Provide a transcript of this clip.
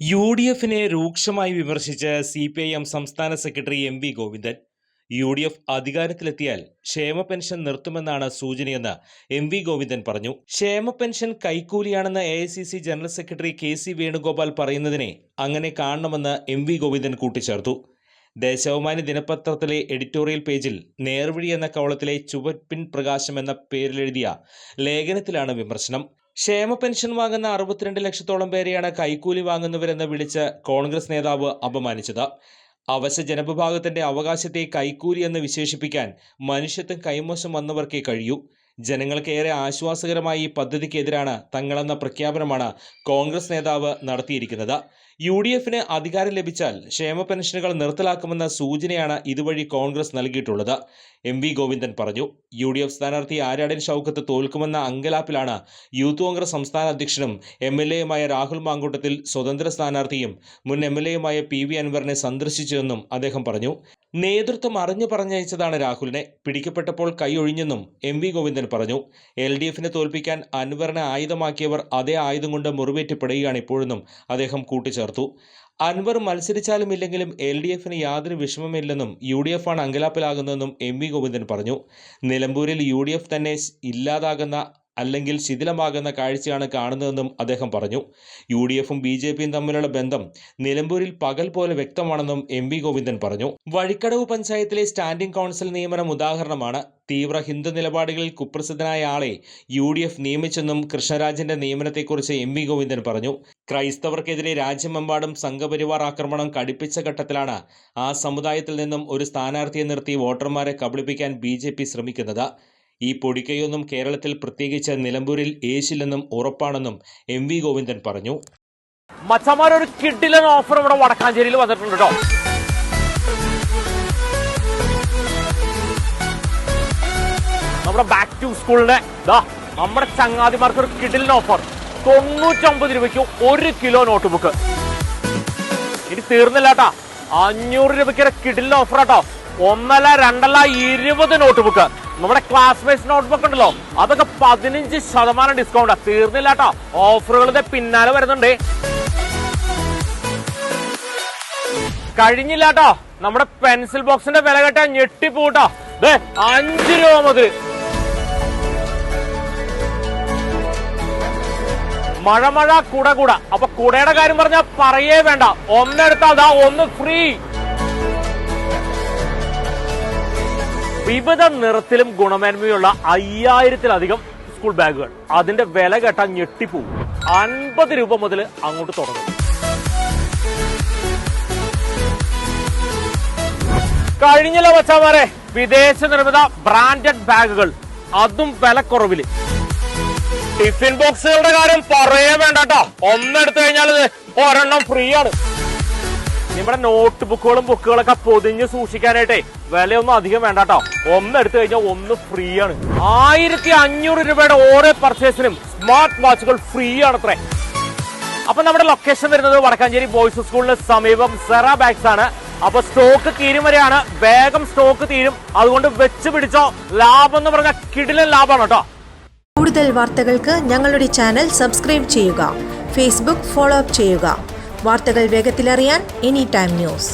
യു.ഡി.എഫിനെ രൂക്ഷമായി വിമർശിച്ച് CPIM സംസ്ഥാന സെക്രട്ടറി M.V. ഗോവിന്ദൻ. UDF അധികാരത്തിലെത്തിയാൽ ക്ഷേമ പെൻഷൻ നിർത്തുമെന്നാണ് സൂചനയെന്ന് M.V. ഗോവിന്ദൻ പറഞ്ഞു. ക്ഷേമ പെൻഷൻ കൈക്കൂലിയാണെന്ന് AICC general secretary KC Venugopal പറയുന്നതിനെ അങ്ങനെ കാണണമെന്ന് M.V. ഗോവിന്ദൻ കൂട്ടിച്ചേർത്തു. ദേശാഭിമാനി ദിനപത്രത്തിലെ എഡിറ്റോറിയൽ പേജിൽ നേർവഴി എന്ന കവളത്തിലെ ചുവപ്പിൻ പ്രകാശം എന്ന പേരിലെഴുതിയ ലേഖനത്തിലാണ് വിമർശനം. ക്ഷേമ പെൻഷൻ വാങ്ങുന്ന 62 ലക്ഷത്തോളം പേരെയാണ് കൈക്കൂലി വാങ്ങുന്നവരെന്ന് വിളിച്ച് കോൺഗ്രസ് നേതാവ് അപമാനിച്ചത്. അവശ ജനവിഭാഗത്തിന്റെ അവകാശത്തെ കൈക്കൂലി എന്ന് വിശേഷിപ്പിക്കാൻ മനുഷ്യത്വം കൈമോശം വന്നവർക്കേ കഴിയൂ. ജനങ്ങൾക്കേറെ ആശ്വാസകരമായ ഈ പദ്ധതിക്കെതിരാണ് തങ്ങളെന്ന പ്രഖ്യാപനമാണ് കോൺഗ്രസ് നേതാവ് നടത്തിയിരിക്കുന്നത്. UDFിന് അധികാരം ലഭിച്ചാൽ ക്ഷേമ പെൻഷനുകൾ നിർത്തലാക്കുമെന്ന സൂചനയാണ് ഇതുവഴി കോൺഗ്രസ് നൽകിയിട്ടുള്ളത്. M.V. ഗോവിന്ദൻ പറഞ്ഞു. UDF സ്ഥാനാർത്ഥി ആര്യാടൻ ഷൗക്കത്ത് തോൽക്കുമെന്ന അങ്കലാപ്പിലാണ് യൂത്ത് കോൺഗ്രസ് സംസ്ഥാന അധ്യക്ഷനും MLAയുമായ രാഹുൽ മാങ്കൂട്ടത്തിൽ സ്വതന്ത്ര സ്ഥാനാർത്ഥിയും മുൻ MLAയുമായ PV അൻവറിനെ സന്ദർശിച്ചതെന്നും അദ്ദേഹം പറഞ്ഞു. നേതൃത്വം അറിഞ്ഞു പറഞ്ഞയച്ചതാണ് രാഹുലിനെ. പിടിക്കപ്പെട്ടപ്പോൾ കൈ ഒഴിഞ്ഞെന്നും M.V. ഗോവിന്ദൻ പറഞ്ഞു. LDFിനെ തോൽപ്പിക്കാൻ അൻവറിനെ ആയുധമാക്കിയവർ അതേ ആയുധം കൊണ്ട് മുറിവേറ്റപ്പെടുകയാണ് ഇപ്പോഴെന്നും അദ്ദേഹം കൂട്ടിച്ചേർത്തു. അൻവർ മത്സരിച്ചാലും ഇല്ലെങ്കിലും LDFിന് യാതൊരു വിഷമമില്ലെന്നും UDF ആണ് അങ്കലാപ്പിലാകുന്നതെന്നും M.V. ഗോവിന്ദൻ പറഞ്ഞു. നിലമ്പൂരിൽ UDF തന്നെ ഇല്ലാതാകുന്ന അല്ലെങ്കിൽ ശിഥിലമാകുന്ന കാഴ്ചയാണ് കാണുന്നതെന്നും അദ്ദേഹം പറഞ്ഞു. UDFും BJPയും തമ്മിലുള്ള ബന്ധം നിലമ്പൂരിൽ പകൽ പോലെ വ്യക്തമാണെന്നും M.V. ഗോവിന്ദൻ പറഞ്ഞു. വഴിക്കടവ് പഞ്ചായത്തിലെ സ്റ്റാൻഡിംഗ് കൗൺസിൽ നിയമനം ഉദാഹരണമാണ്. തീവ്ര ഹിന്ദു നിലപാടുകളിൽ കുപ്രസിദ്ധനായ ആളെ UDF നിയമിച്ചെന്നും കൃഷ്ണരാജിന്റെ നിയമനത്തെക്കുറിച്ച് M.V. ഗോവിന്ദൻ പറഞ്ഞു. ക്രൈസ്തവർക്കെതിരെ രാജ്യമെമ്പാടും സംഘപരിവാർ ആക്രമണം കടുപ്പിച്ച ഘട്ടത്തിലാണ് ആ സമുദായത്തിൽ നിന്നും ഒരു സ്ഥാനാർത്ഥിയെ നിർത്തി വോട്ടർമാരെ കബളിപ്പിക്കാൻ BJP ശ്രമിക്കുന്നത്. ഈ പൊടിക്കൈയൊന്നും കേരളത്തിൽ പ്രത്യേകിച്ച് നിലമ്പൂരിൽ ഏശില്ലെന്നും ഉറപ്പാണെന്നും M.V. ഗോവിന്ദൻ പറഞ്ഞു. മച്ചന്മാരൊരു കിഡിലൻ ഓഫർ ഇവിടെ വടക്കാഞ്ചേരിയിൽ വന്നിട്ടുണ്ട് കേട്ടോ. നമ്മുടെ ബാക്ക് ടു സ്കൂളിന്റെ നമ്മുടെ ചങ്ങാതിമാർക്ക് ഒരു കിഡിലൻ ഓഫർ. 99 രൂപയ്ക്ക് 1 കിലോ നോട്ട് ബുക്ക്. ഇനി തീർന്നില്ല കേട്ടാ, 500 രൂപയ്ക്ക് കിഡിലൻ ഓഫർ കേട്ടോ. 1 2 20 നോട്ട് ബുക്ക്. നമ്മുടെ ക്ലാസ്മേറ്റ്സ് നോട്ട്ബുക്ക് ഉണ്ടല്ലോ, അതൊക്കെ 15% ഡിസ്കൗണ്ടാ. തീർന്നില്ല കേട്ടോ, ഓഫറുകളുടെ പിന്നാലെ വരുന്നുണ്ട്. കഴിഞ്ഞില്ല കേട്ടോ, നമ്മുടെ പെൻസിൽ ബോക്സിന്റെ വില കേട്ടാ ഞെട്ടിപ്പോട്ടോ. 5 രൂപ മുതൽ. മഴ കുട. അപ്പൊ കുടയുടെ കാര്യം പറഞ്ഞാൽ പറയേ വേണ്ട. ഒന്നെടുത്താൽ ഒന്ന് ഫ്രീ. വിവിധ നിറത്തിലും ഗുണമേന്മയുള്ള 5000-ലധികം സ്കൂൾ ബാഗുകൾ. അതിന്റെ വില കേട്ടാ ഞെട്ടിപ്പോവും. 50 രൂപ മുതൽ അങ്ങോട്ട് തുടങ്ങും. കഴിഞ്ഞില്ല വച്ചാമാരെ, വിദേശ നിർമ്മിത ബ്രാൻഡഡ് ബാഗുകൾ, അതും വിലക്കുറവില്. ടിഫിൻ ബോക്സുകളുടെ കാര്യം പറയേ വേണ്ട കേട്ടോ. ഒന്നെടുത്തു കഴിഞ്ഞാൽ ഒരെണ്ണം ഫ്രീ ആണ്. നമ്മുടെ നോട്ട് ബുക്കുകളും ബുക്കുകളൊക്കെ പൊതിഞ്ഞ് സൂക്ഷിക്കാനായിട്ടേ വിലയൊന്നും അധികം വേണ്ട കേട്ടോ. ഒന്നെടുത്തു കഴിഞ്ഞാൽ ഒന്ന് ഫ്രീ ആണ്. 1500 രൂപയുടെ ഓരോ പർച്ചേസിനും സ്മാർട്ട് വാച്ചുകൾ ഫ്രീ ആണത്രേ. അപ്പൊ നമ്മുടെ ലൊക്കേഷൻ വരുന്നത് വടക്കാഞ്ചേരി ബോയ്സ് സ്കൂളിന് സമീപം സെറ ബാഗ്സ് ആണ്. അപ്പൊ സ്റ്റോക്ക് തീരും വരെയാണ്. വേഗം സ്റ്റോക്ക് തീരും, അതുകൊണ്ട് വെച്ച് പിടിച്ചോ. ലാഭം എന്ന് പറഞ്ഞാൽ കിടിലൻ ലാഭമാണ് കേട്ടോ. കൂടുതൽ വാർത്തകൾക്ക് ഞങ്ങളുടെ ചാനൽ സബ്സ്ക്രൈബ് ചെയ്യുക. ഫേസ്ബുക്ക് ഫോളോ അപ്പ് ചെയ്യുക. വാർത്തകൾ വേഗത്തിലറിയാൻ Anytime News.